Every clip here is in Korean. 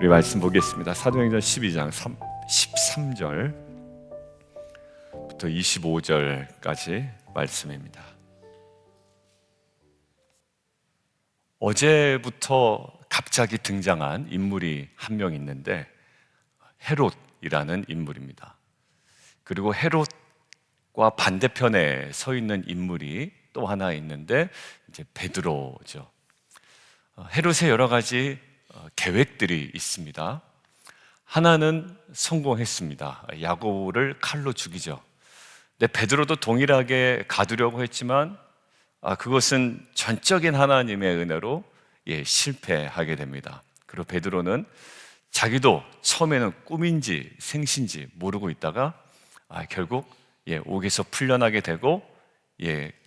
우리 말씀 보겠습니다. 사도행전 12장 13절부터 25절까지 말씀입니다. 어제부터 갑자기 등장한 인물이 한 명 있는데 헤롯이라는 인물입니다. 그리고 헤롯과 반대편에 서 있는 인물이 또 하나 있는데 이제 베드로죠. 헤롯의 여러 가지 계획들이 있습니다. 하나는 성공했습니다. 야고보를 칼로 죽이죠. 근데 베드로도 동일하게 가두려고 했지만 그것은 전적인 하나님의 은혜로 실패하게 됩니다. 그리고 베드로는 자기도 처음에는 꿈인지 생신지 모르고 있다가 결국 옥에서 풀려나게 되고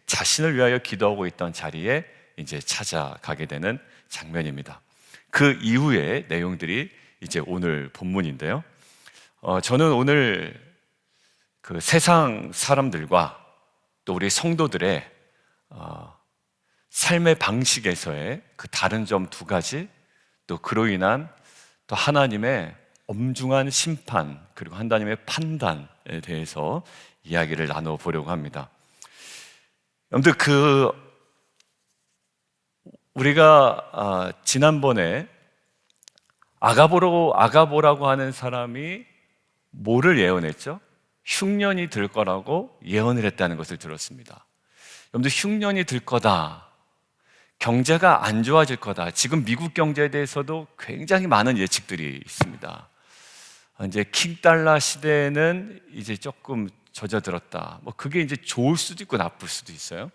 자신을 위하여 기도하고 있던 자리에 이제 찾아가게 되는 장면입니다. 그 이후의 내용들이 이제 오늘 본문인데요. 저는 오늘 그 세상 사람들과 또 우리 성도들의 삶의 방식에서의 그 다른 점 두 가지, 또 그로 인한 또 하나님의 엄중한 심판 그리고 하나님의 판단에 대해서 이야기를 나눠보려고 합니다. 여러분들 우리가 지난번에 아가보라고 하는 사람이 뭐를 예언했죠? 흉년이 들 거라고 예언을 했다는 것을 들었습니다. 여러분들 흉년이 들 거다, 경제가 안 좋아질 거다. 지금 미국 경제에 대해서도 굉장히 많은 예측들이 있습니다. 이제 킹달러 시대에는 이제 조금 젖어들었다. 그게 이제 좋을 수도 있고 나쁠 수도 있어요.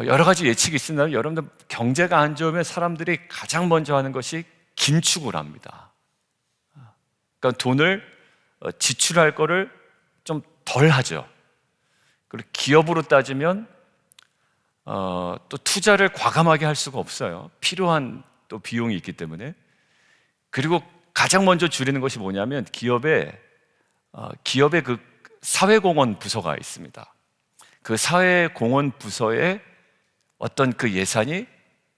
여러 가지 예측이 있습니다. 여러분들 경제가 안 좋으면 사람들이 가장 먼저 하는 것이 긴축을 합니다. 그러니까 돈을 지출할 거를 좀 덜 하죠. 그리고 기업으로 따지면 또 투자를 과감하게 할 수가 없어요. 필요한 또 비용이 있기 때문에. 그리고 가장 먼저 줄이는 것이 뭐냐면 기업의 그 사회공헌 부서가 있습니다. 그 사회공헌 부서에 어떤 그 예산이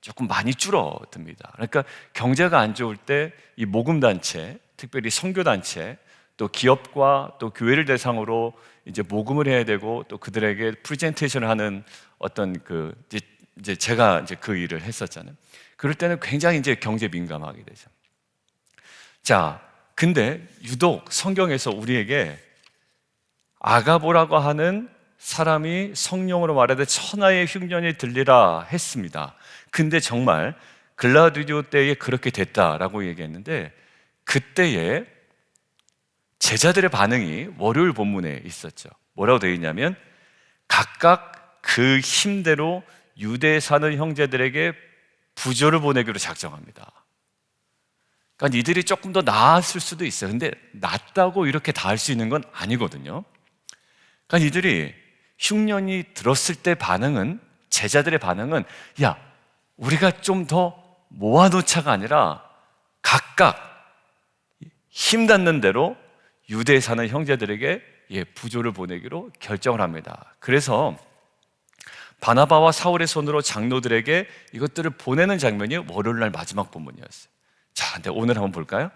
조금 많이 줄어듭니다. 그러니까 경제가 안 좋을 때 이 모금단체, 특별히 선교단체, 또 기업과 또 교회를 대상으로 이제 모금을 해야 되고 또 그들에게 프레젠테이션을 하는 어떤 이제 제가 이제 그 일을 했었잖아요. 그럴 때는 굉장히 이제 경제 민감하게 되죠. 자, 근데 유독 성경에서 우리에게 아가보라고 하는 사람이 성령으로 말하되 천하의 흉년이 들리라 했습니다. 근데 정말 글라우디오 때에 그렇게 됐다라고 얘기했는데 그때에 제자들의 반응이 월요일 본문에 있었죠. 뭐라고 되어 있냐면 각각 그 힘대로 유대에 사는 형제들에게 부조를 보내기로 작정합니다. 그러니까 이들이 조금 더 나았을 수도 있어요. 근데 낫다고 이렇게 다 할 수 있는 건 아니거든요. 그러니까 이들이 흉년이 들었을 때 제자들의 반응은 야, 우리가 좀 더 모아놓자가 아니라 각각 힘닿는 대로 유대에 사는 형제들에게 부조를 보내기로 결정을 합니다. 그래서 바나바와 사울의 손으로 장로들에게 이것들을 보내는 장면이 월요일날 마지막 본문이었어요. 자, 근데 오늘 한번 볼까요?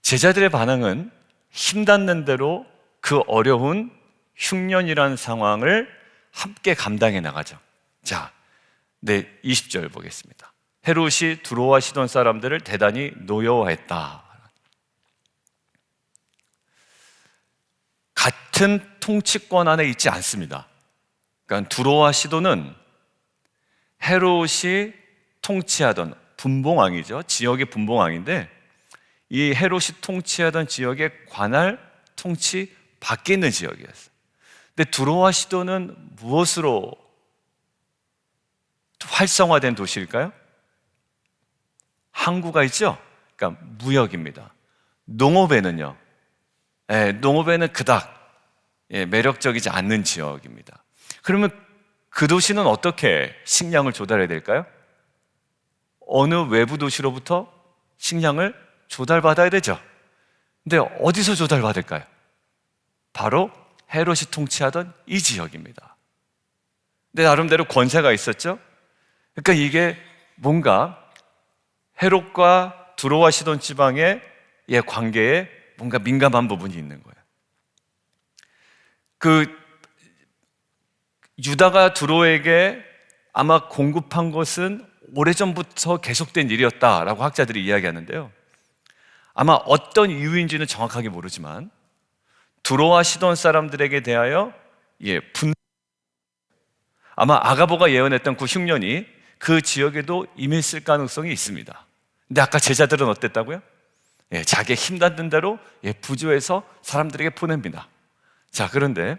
제자들의 반응은 힘닿는 대로 그 어려운 흉년이라는 상황을 함께 감당해 나가죠. 자, 20절 보겠습니다. 헤롯이 두로와 시돈 사람들을 대단히 노여워했다. 같은 통치권 안에 있지 않습니다. 그러니까 두로와 시돈은 헤롯이 통치하던 분봉왕이죠. 지역의 분봉왕인데 이 헤롯이 통치하던 지역의 관할 통치 밖에 있는 지역이었어요. 근데 두로와 시돈은 무엇으로 활성화된 도시일까요? 항구가 있죠? 그러니까 무역입니다. 농업에는요, 농업에는 그닥 매력적이지 않는 지역입니다. 그러면 그 도시는 어떻게 식량을 조달해야 될까요? 어느 외부 도시로부터 식량을 조달받아야 되죠. 근데 어디서 조달받을까요? 바로 헤롯이 통치하던 이 지역입니다. 근데 나름대로 권세가 있었죠. 그러니까 이게 뭔가 헤롯과 두로와 시돈 지방의 관계에 뭔가 민감한 부분이 있는 거예요. 유다가 두로에게 아마 공급한 것은 오래전부터 계속된 일이었다라고 학자들이 이야기하는데요. 아마 어떤 이유인지는 정확하게 모르지만 두로와 시돈 사람들에게 대하여 아마 아가보가 예언했던 그 흉년이 그 지역에도 임했을 가능성이 있습니다. 근데 아까 제자들은 어땠다고요? 자기의 힘 닿는 대로 부조해서 사람들에게 보냅니다. 자, 그런데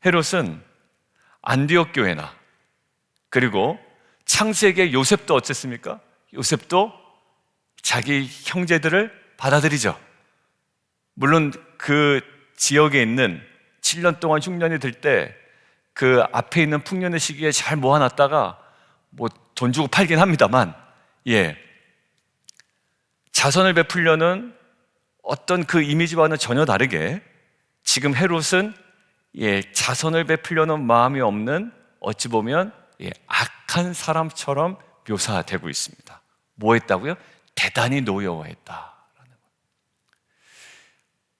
헤롯은 안디옥 교회나 그리고 창세기의 요셉도 어쨌습니까? 요셉도 자기 형제들을 받아들이죠. 물론 그 지역에 있는 7년 동안 흉년이 들 때 그 앞에 있는 풍년의 시기에 잘 모아놨다가 뭐 돈 주고 팔긴 합니다만, 자선을 베풀려는 어떤 그 이미지와는 전혀 다르게 지금 헤롯은 자선을 베풀려는 마음이 없는, 어찌 보면 악한 사람처럼 묘사되고 있습니다. 뭐 했다고요? 대단히 노여워했다.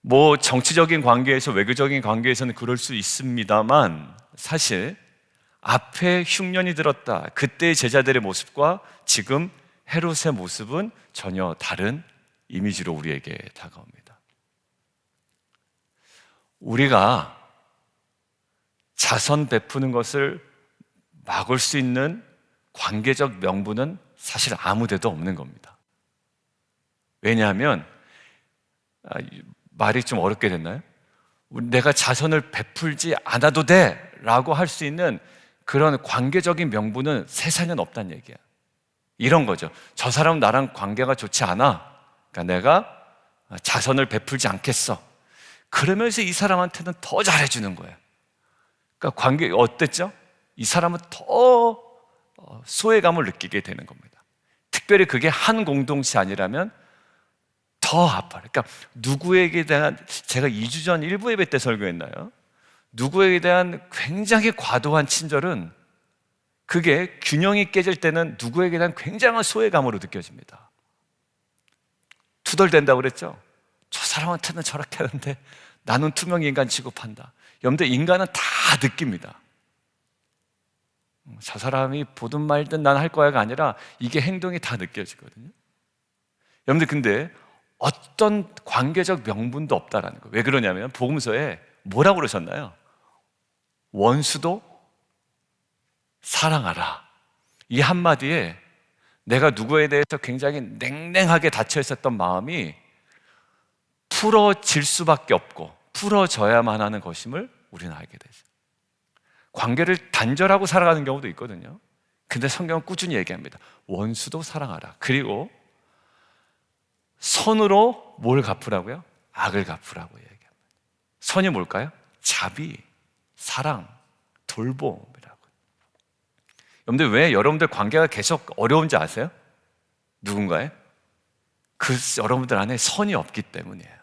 뭐 정치적인 관계에서, 외교적인 관계에서는 그럴 수 있습니다만, 사실 앞에 흉년이 들었다, 그때의 제자들의 모습과 지금 헤롯의 모습은 전혀 다른 이미지로 우리에게 다가옵니다. 우리가 자선 베푸는 것을 막을 수 있는 관계적 명분은 사실 아무 데도 없는 겁니다. 왜냐하면, 말이 좀 어렵게 됐나요? 내가 자선을 베풀지 않아도 돼 라고 할 수 있는 그런 관계적인 명분은 세상에는 없다는 얘기야. 이런 거죠. 저 사람은 나랑 관계가 좋지 않아, 그러니까 내가 자선을 베풀지 않겠어. 그러면서 이 사람한테는 더 잘해주는 거예요. 그러니까 관계 어땠죠? 이 사람은 더 소외감을 느끼게 되는 겁니다. 특별히 그게 한 공동체 아니라면 더 아파요. 그러니까 누구에게 대한, 제가 2주 전 일부 예배 때 설교했나요? 누구에게 대한 굉장히 과도한 친절은 그게 균형이 깨질 때는 누구에게 대한 굉장한 소외감으로 느껴집니다. 투덜댄다고 그랬죠? 저 사람한테는 저렇게 하는데 나는 투명 인간 취급한다. 여러분들, 인간은 다 느낍니다. 저 사람이 보든 말든 난 할 거야가 아니라 이게 행동이 다 느껴지거든요. 여러분들, 근데 어떤 관계적 명분도 없다라는 거예요. 왜 그러냐면 복음서에 뭐라고 그러셨나요? 원수도 사랑하라. 이 한마디에 내가 누구에 대해서 굉장히 냉랭하게 닫혀 있었던 마음이 풀어질 수밖에 없고 풀어져야만 하는 것임을 우리는 알게 되죠. 관계를 단절하고 살아가는 경우도 있거든요. 근데 성경은 꾸준히 얘기합니다. 원수도 사랑하라. 그리고 선으로 뭘 갚으라고요? 악을 갚으라고 얘기합니다. 선이 뭘까요? 자비, 사랑, 돌봄이라고. 여러분들, 왜 여러분들 관계가 계속 어려운지 아세요? 누군가의? 여러분들 안에 선이 없기 때문이에요.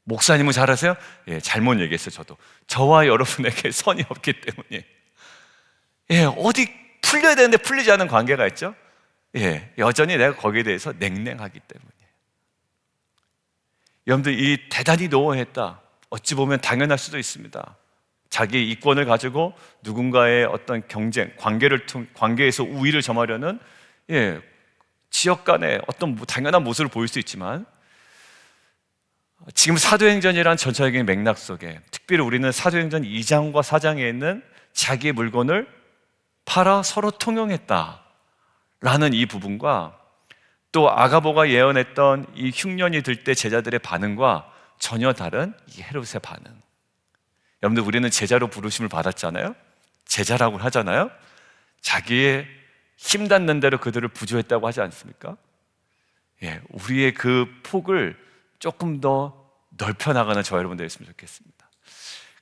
목사님은 잘 아세요? 잘못 얘기했어요. 저와 여러분에게 선이 없기 때문이에요. 어디 풀려야 되는데 풀리지 않은 관계가 있죠? 여전히 내가 거기에 대해서 냉랭하기 때문이에요. 여러분들, 이 대단히 노여했다, 어찌 보면 당연할 수도 있습니다. 자기 이권을 가지고 누군가의 어떤 경쟁, 관계에서 우위를 점하려는 지역 간의 어떤 당연한 모습을 보일 수 있지만, 지금 사도행전이라는 전체적인 맥락 속에 특별히 우리는 사도행전 2장과 4장에 있는 자기의 물건을 팔아 서로 통용했다라는 이 부분과 또 아가보가 예언했던 이 흉년이 들 때 제자들의 반응과 전혀 다른 이 헤롯의 반응. 여러분들, 우리는 제자로 부르심을 받았잖아요. 제자라고 하잖아요. 자기의 힘 닿는 대로 그들을 부조했다고 하지 않습니까? 우리의 그 폭을 조금 더 넓혀나가는 저 여러분들 됐으면 좋겠습니다.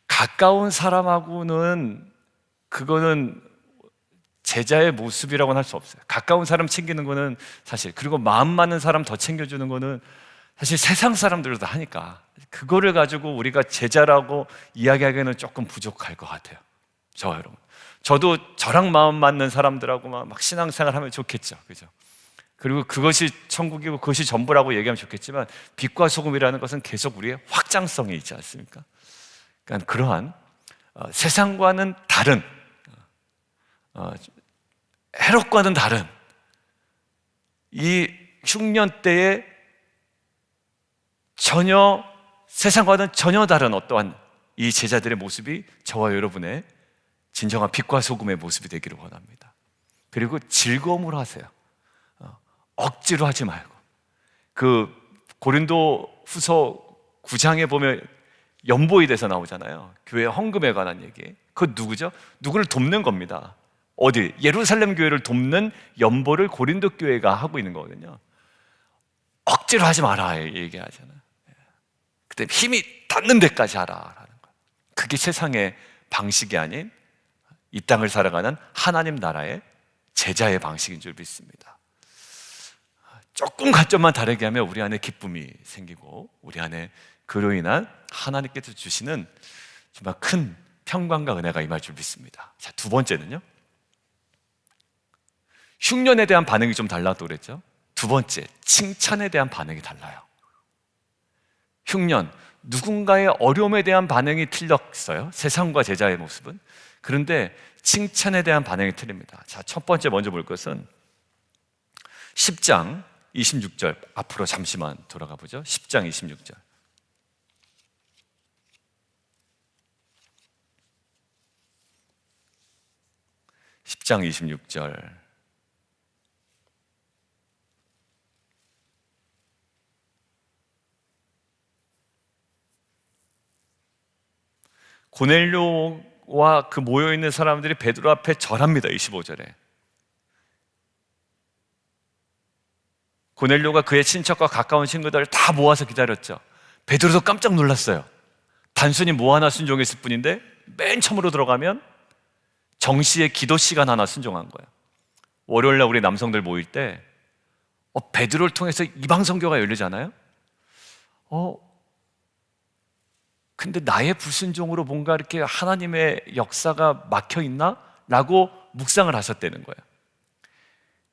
가까운 사람하고는 그거는 제자의 모습이라고는 할 수 없어요. 가까운 사람 챙기는 거는 사실, 그리고 마음 맞는 사람 더 챙겨주는 거는 사실 세상 사람들도 다 하니까 그거를 가지고 우리가 제자라고 이야기하기에는 조금 부족할 것 같아요. 여러분, 저도 저랑 마음 맞는 사람들하고 막 신앙생활 하면 좋겠죠, 그죠? 그리고 그것이 천국이고 그것이 전부라고 얘기하면 좋겠지만 빛과 소금이라는 것은 계속 우리의 확장성이 있지 않습니까? 그러니까 그러한 세상과는 다른, 헤롯과는 다른 이 흉년 때에 전혀 세상과는 전혀 다른 어떠한 이 제자들의 모습이 저와 여러분의 진정한 빛과 소금의 모습이 되기를 원합니다. 그리고 즐거움으로 하세요. 억지로 하지 말고. 그 고린도 후서 9장에 보면 연보에 대해서 나오잖아요. 교회 헌금에 관한 얘기. 그건 누구죠? 누구를 돕는 겁니다. 어디? 예루살렘 교회를 돕는 연보를 고린도 교회가 하고 있는 거거든요. 억지로 하지 마라 얘기하잖아요. 그때 힘이 닿는 데까지 하라라는 거예요. 그게 세상의 방식이 아닌 이 땅을 살아가는 하나님 나라의 제자의 방식인 줄 믿습니다. 조금 관점만 다르게 하면 우리 안에 기쁨이 생기고 우리 안에 그로 인한 하나님께서 주시는 정말 큰 평강과 은혜가 임할 줄 믿습니다. 자, 두 번째는요, 흉년에 대한 반응이 좀 달라도 그랬죠. 두 번째, 칭찬에 대한 반응이 달라요. 흉년, 누군가의 어려움에 대한 반응이 틀렸어요. 세상과 제자의 모습은. 그런데 칭찬에 대한 반응이 틀립니다. 자, 첫 번째 먼저 볼 것은 10장 26절, 앞으로 잠시만 돌아가 보죠. 10장 26절. 10장 26절. 고넬료와 그 모여있는 사람들이 베드로 앞에 절합니다. 25절에 고넬료가 그의 친척과 가까운 친구들을 다 모아서 기다렸죠. 베드로도 깜짝 놀랐어요. 단순히 뭐 하나 순종했을 뿐인데 맨 처음으로 들어가면 정시의 기도 시간 하나 순종한 거예요. 월요일날 우리 남성들 모일 때 베드로를 통해서 이방 선교가 열리잖아요. 근데 나의 불순종으로 뭔가 이렇게 하나님의 역사가 막혀 있나? 라고 묵상을 하셨다는 거예요.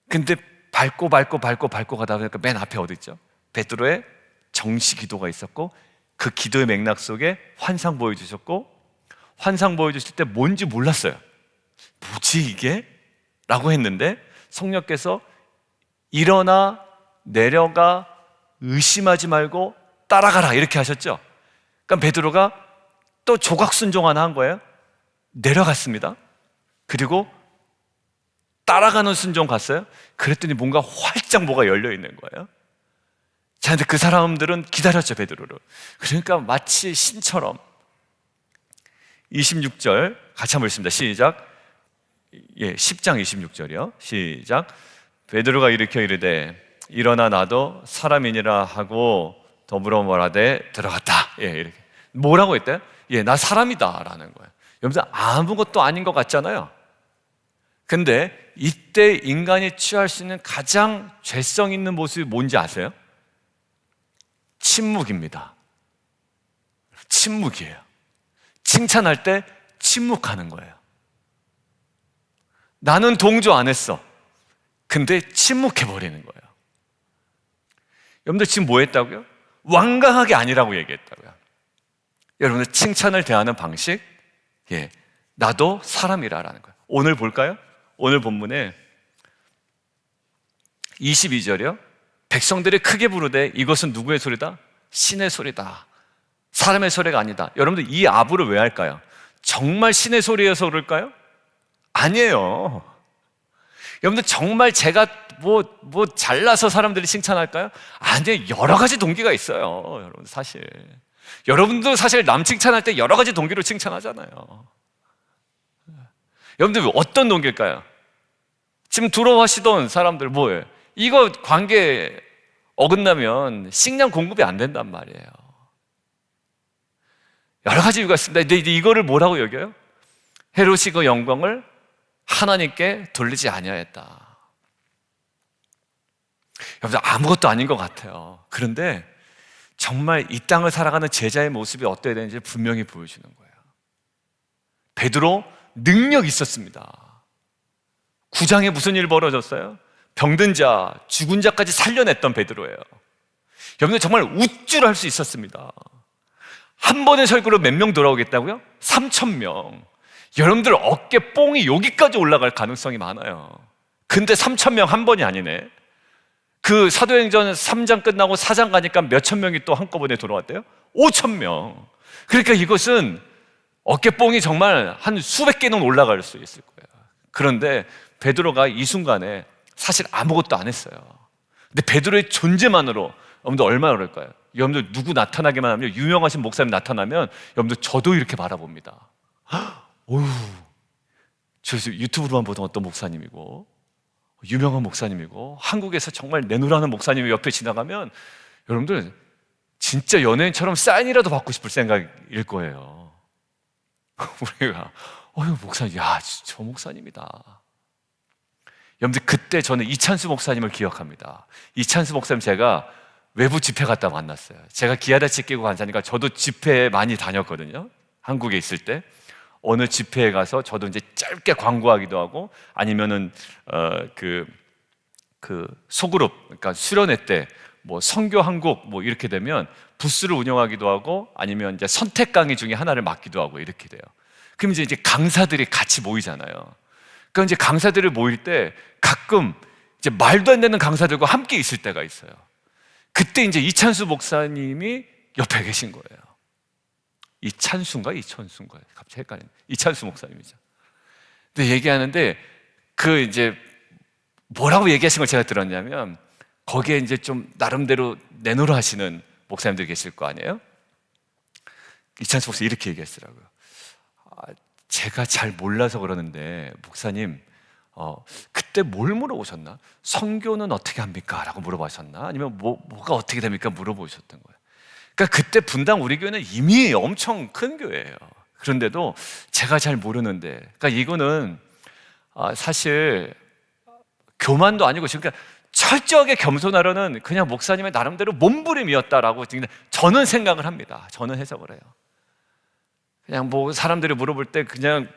근데 밟고 가다 보니까 맨 앞에 어디 있죠? 베드로의 정시 기도가 있었고 그 기도의 맥락 속에 환상 보여주셨고 환상 보여주실 때 뭔지 몰랐어요. 뭐지 이게? 라고 했는데 성령께서 일어나 내려가 의심하지 말고 따라가라 이렇게 하셨죠. 그러니까 베드로가 또 조각 순종 하나 한 거예요. 내려갔습니다. 그리고 따라가는 순종 갔어요. 그랬더니 뭔가 활짝 뭐가 열려 있는 거예요. 자, 근데 그 사람들은 기다렸죠, 베드로를. 그러니까 마치 신처럼. 26절 같이 한번 읽습니다. 시작. 10장 26절이요. 시작. 베드로가 일으켜 이르되 일어나 나도 사람이니라 하고 더불어 말하되 들어갔다. 이렇게. 뭐라고 했대요? 나 사람이다 라는 거예요. 여러분들 아무것도 아닌 것 같잖아요. 근데 이때 인간이 취할 수 있는 가장 죄성 있는 모습이 뭔지 아세요? 침묵입니다. 침묵이에요. 칭찬할 때 침묵하는 거예요. 나는 동조 안 했어. 근데 침묵해버리는 거예요. 여러분들 지금 뭐 했다고요? 완강하게 아니라고 얘기했다고요. 여러분들 칭찬을 대하는 방식, 나도 사람이라는 거예요. 오늘 볼까요? 오늘 본문에 22절이요. 백성들이 크게 부르되 이것은 누구의 소리다? 신의 소리다. 사람의 소리가 아니다. 여러분들 이 아부를 왜 할까요? 정말 신의 소리여서 그럴까요? 아니에요. 여러분들 정말 제가 뭐 잘나서 사람들이 칭찬할까요? 아니에요. 여러 가지 동기가 있어요. 여러분 사실. 여러분도 사실 남 칭찬할 때 여러 가지 동기로 칭찬하잖아요. 여러분들 어떤 동기일까요? 지금 들어오시던 사람들 뭐예요? 이거 관계 어긋나면 식량 공급이 안 된단 말이에요. 여러 가지 이유가 있습니다. 근데 이거를 뭐라고 여겨요? 헤롯이 그 영광을 하나님께 돌리지 아니하였다. 여러분 아무것도 아닌 것 같아요. 그런데 정말 이 땅을 살아가는 제자의 모습이 어때야 되는지 분명히 보여주는 거예요. 베드로 능력이 있었습니다. 9장에 무슨 일 벌어졌어요? 병든 자, 죽은 자까지 살려냈던 베드로예요. 여러분들 정말 우쭐할 수 있었습니다. 한 번의 설교로 몇 명 돌아오겠다고요? 3,000명. 여러분들 어깨 뽕이 여기까지 올라갈 가능성이 많아요. 근데 3,000명 한 번이 아니네. 그 사도행전 3장 끝나고 4장 가니까 몇천 명이 또 한꺼번에 돌아왔대요? 5,000명. 그러니까 이것은 어깨뽕이 정말 한 수백 개는 올라갈 수 있을 거예요. 그런데 베드로가 이 순간에 사실 아무것도 안 했어요. 근데 베드로의 존재만으로 여러분들 얼마나 그럴까요? 여러분들 누구 나타나기만 하면, 유명하신 목사님 나타나면 여러분들 저도 이렇게 바라봅니다. 어휴, 저 유튜브로만 보던 어떤 목사님이고, 유명한 목사님이고, 한국에서 정말 내노라는 목사님이 옆에 지나가면 여러분들 진짜 연예인처럼 사인이라도 받고 싶을 생각일 거예요. 우리가 목사님, 야, 저 목사님이다. 여러분들 그때 저는 이찬수 목사님을 기억합니다. 이찬수 목사님 제가 외부 집회 갔다 만났어요. 제가 기아다치 끼고 간사니까 저도 집회에 많이 다녔거든요. 한국에 있을 때 어느 집회에 가서 저도 이제 짧게 광고하기도 하고, 아니면은 그 소그룹, 그러니까 수련회 때 뭐 선교 한국 뭐 이렇게 되면 부스를 운영하기도 하고, 아니면 이제 선택 강의 중에 하나를 맡기도 하고 이렇게 돼요. 그럼 이제 강사들이 같이 모이잖아요. 그러니까 이제 강사들을 모일 때 가끔 이제 말도 안 되는 강사들과 함께 있을 때가 있어요. 그때 이제 이찬수 목사님이 옆에 계신 거예요. 이찬수인가 이천수인가 갑자기 헷갈리네. 이찬수 목사님이죠. 근데 얘기하는데 그 이제 뭐라고 얘기하신 걸 제가 들었냐면, 거기에 이제 좀 나름대로 내노라 하시는 목사님들 계실 거 아니에요? 이찬수 목사님 이렇게 얘기했더라고요. 제가 잘 몰라서 그러는데 목사님, 그때 뭘 물어보셨나? 선교는 어떻게 합니까? 라고 물어보셨나? 아니면 뭐가 어떻게 됩니까? 물어보셨던 거예요. 그러니까 그때 분당 우리 교회는 이미 엄청 큰 교회예요. 그런데도 제가 잘 모르는데, 그러니까 이거는 사실 교만도 아니고, 그러니까 철저하게 겸손하려는 그냥 목사님의 나름대로 몸부림이었다라고 저는 생각을 합니다. 저는 해석을 해요. 그냥 뭐 사람들이 물어볼 때 그냥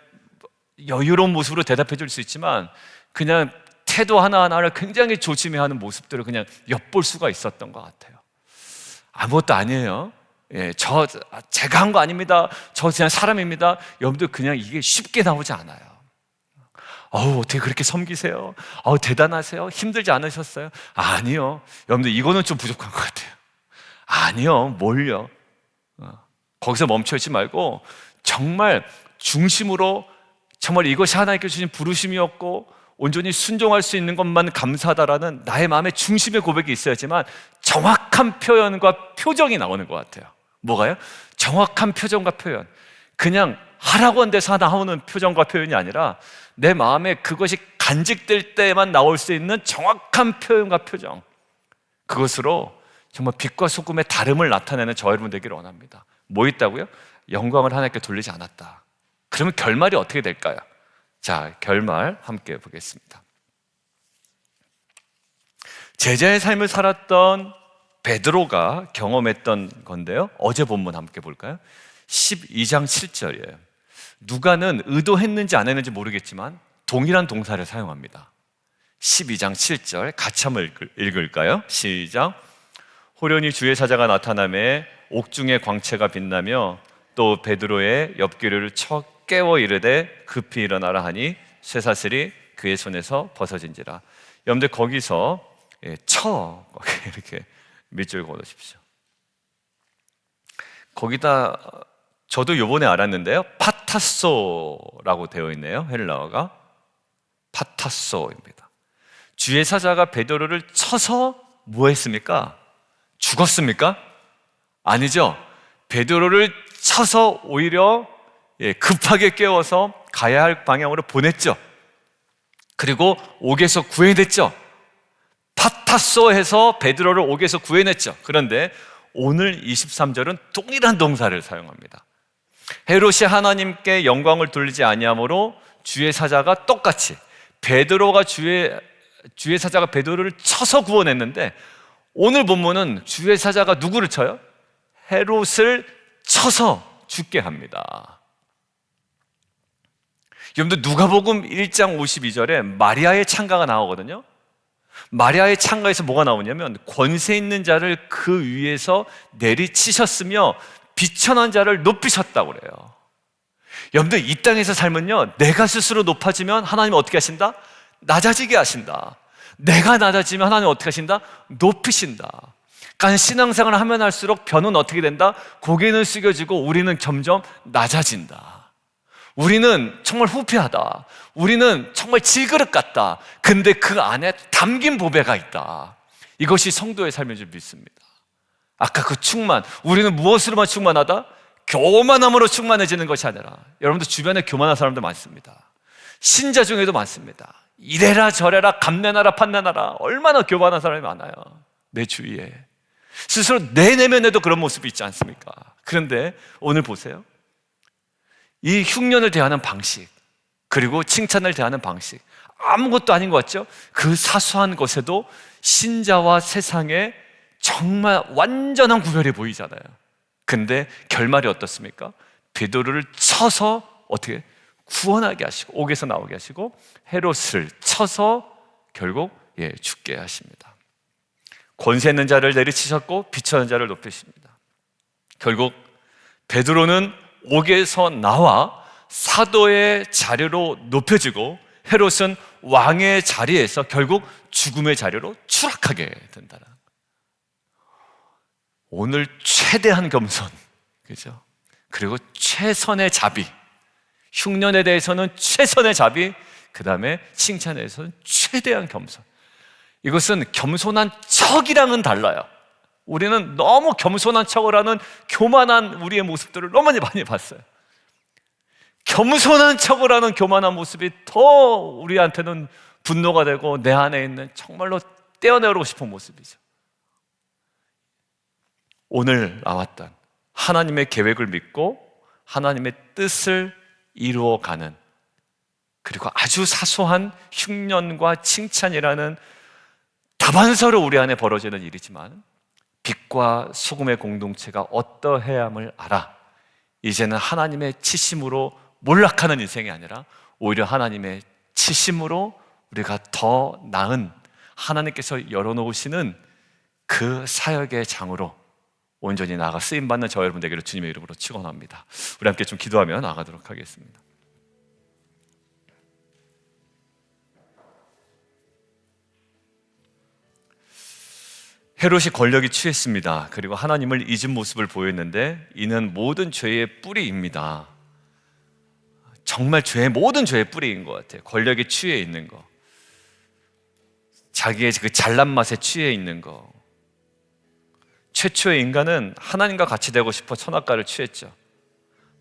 여유로운 모습으로 대답해 줄 수 있지만, 그냥 태도 하나하나를 굉장히 조심해하는 모습들을 그냥 엿볼 수가 있었던 것 같아요. 아무것도 아니에요. 예, 제가 한 거 아닙니다. 저 그냥 사람입니다. 여러분들 그냥 이게 쉽게 나오지 않아요. 어떻게 그렇게 섬기세요? 대단하세요? 힘들지 않으셨어요? 아니요. 여러분들 이거는 좀 부족한 것 같아요. 아니요. 뭘요? 거기서 멈춰있지 말고 정말 중심으로, 정말 이것이 하나님께 주신 부르심이었고 온전히 순종할 수 있는 것만 감사하다라는 나의 마음의 중심의 고백이 있어야지만 정확한 표현과 표정이 나오는 것 같아요. 뭐가요? 정확한 표정과 표현. 그냥 하라고 한 데서 나오는 표정과 표현이 아니라 내 마음에 그것이 간직될 때만 나올 수 있는 정확한 표현과 표정, 그것으로 정말 빛과 소금의 다름을 나타내는 저 여러분 되기를 원합니다. 뭐 있다고요? 영광을 하나님께 돌리지 않았다. 그러면 결말이 어떻게 될까요? 자, 결말 함께 보겠습니다. 제자의 삶을 살았던 베드로가 경험했던 건데요, 어제 본문 함께 볼까요? 12장 7절이에요. 누가는 의도했는지 안 했는지 모르겠지만 동일한 동사를 사용합니다. 12장 7절 같이 한번 읽을까요? 시작. 호련히 주의 사자가 나타나매 옥중의 광채가 빛나며 또 베드로의 옆구리를 쳐 깨워 이르되 급히 일어나라 하니 쇠사슬이 그의 손에서 벗어진지라. 여러분들 거기서 이렇게 밑줄 그어놓으십시오. 거기다 저도 요번에 알았는데요, 파타소라고 되어 있네요. 헬라어가 파타소입니다. 주의 사자가 베드로를 쳐서 뭐 했습니까? 죽었습니까? 아니죠. 베드로를 쳐서 오히려 급하게 깨워서 가야 할 방향으로 보냈죠. 그리고 옥에서 구해냈죠. 파타소해서 베드로를 옥에서 구해냈죠. 그런데 오늘 23절은 동일한 동사를 사용합니다. 헤롯이 하나님께 영광을 돌리지 아니하므로 주의 사자가 똑같이 베드로가 주의 사자가 베드로를 쳐서 구원했는데, 오늘 본문은 주의 사자가 누구를 쳐요? 헤롯을 쳐서 죽게 합니다. 여러분들 누가복음 1장 52절에 마리아의 찬가가 나오거든요. 마리아의 창가에서 뭐가 나오냐면 권세 있는 자를 그 위에서 내리치셨으며 비천한 자를 높이셨다고 그래요. 여러분들 이 땅에서 살면요, 내가 스스로 높아지면 하나님은 어떻게 하신다? 낮아지게 하신다. 내가 낮아지면 하나님은 어떻게 하신다? 높이신다. 그러니까 신앙생활을 하면 할수록 변은 어떻게 된다? 고개는 숙여지고 우리는 점점 낮아진다. 우리는 정말 후피하다. 우리는 정말 질그릇 같다. 근데 그 안에 담긴 보배가 있다. 이것이 성도의 삶인 줄 믿습니다. 아까 그 충만, 우리는 무엇으로만 충만하다? 교만함으로 충만해지는 것이 아니라, 여러분들 주변에 교만한 사람들 많습니다. 신자 중에도 많습니다. 이래라 저래라 감내나라 판내나라, 얼마나 교만한 사람이 많아요. 내 주위에 스스로 내 내면에도 그런 모습이 있지 않습니까? 그런데 오늘 보세요. 이 흉년을 대하는 방식, 그리고 칭찬을 대하는 방식, 아무것도 아닌 것 같죠? 그 사소한 것에도 신자와 세상에 정말 완전한 구별이 보이잖아요. 근데 결말이 어떻습니까? 베드로를 쳐서 어떻게 구원하게 하시고, 옥에서 나오게 하시고, 헤롯을 쳐서 결국 죽게 하십니다. 권세 있는 자를 내리치셨고 비천한 자를 높이십니다. 결국 베드로는 옥에서 나와 사도의 자리로 높여지고, 헤롯은 왕의 자리에서 결국 죽음의 자리로 추락하게 된다는, 오늘 최대한 겸손, 그죠? 그리고 최선의 자비, 흉년에 대해서는 최선의 자비, 그 다음에 칭찬에 대해서는 최대한 겸손. 이것은 겸손한 척이랑은 달라요. 우리는 너무 겸손한 척을 하는 교만한 우리의 모습들을 너무 많이 봤어요. 겸손한 척을 하는 교만한 모습이 더 우리한테는 분노가 되고 내 안에 있는 정말로 떼어내고 싶은 모습이죠. 오늘 나왔던 하나님의 계획을 믿고 하나님의 뜻을 이루어가는, 그리고 아주 사소한 흉년과 칭찬이라는 다반사로 우리 안에 벌어지는 일이지만, 빛과 소금의 공동체가 어떠해야함을 알아. 이제는 하나님의 치심으로 몰락하는 인생이 아니라 오히려 하나님의 치심으로 우리가 더 나은, 하나님께서 열어놓으시는 그 사역의 장으로 온전히 나아가 쓰임받는 저 여러분 되기를 주님의 이름으로 축원합니다. 우리 함께 좀 기도하며 나가도록 하겠습니다. 헤롯이 권력이 취했습니다. 그리고 하나님을 잊은 모습을 보였는데, 이는 모든 죄의 뿌리입니다. 정말 모든 죄의 뿌리인 것 같아요. 권력에 취해 있는 거, 자기의 그 잘난 맛에 취해 있는 거. 최초의 인간은 하나님과 같이 되고 싶어 선악과를 취했죠.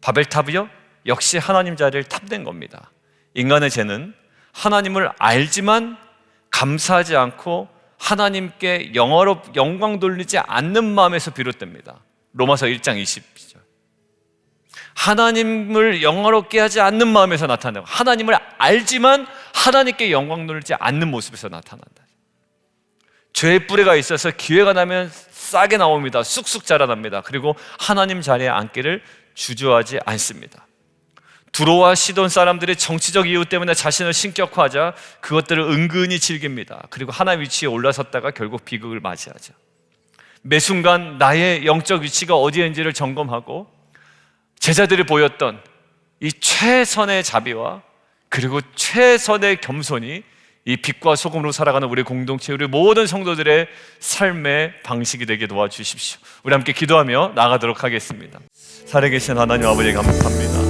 바벨탑이요? 역시 하나님 자리를 탐낸 겁니다. 인간의 죄는 하나님을 알지만 감사하지 않고 하나님께 영광 돌리지 않는 마음에서 비롯됩니다. 로마서 1장 20절. 하나님을 영화롭게 하지 않는 마음에서 나타나고, 하나님을 알지만 하나님께 영광 돌리지 않는 모습에서 나타난다. 죄의 뿌리가 있어서 기회가 나면 싸게 나옵니다. 쑥쑥 자라납니다. 그리고 하나님 자리에 앉기를 주저하지 않습니다. 두로와 시돈 사람들이 정치적 이유 때문에 자신을 신격화하자 그것들을 은근히 즐깁니다. 그리고 하나님 위치에 올라섰다가 결국 비극을 맞이하죠. 매 순간 나의 영적 위치가 어디인지를 점검하고, 제자들이 보였던 이 최선의 자비와 그리고 최선의 겸손이 이 빛과 소금으로 살아가는 우리 공동체, 우리 모든 성도들의 삶의 방식이 되게 도와주십시오. 우리 함께 기도하며 나가도록 하겠습니다. 살아계신 하나님 아버지 감사합니다.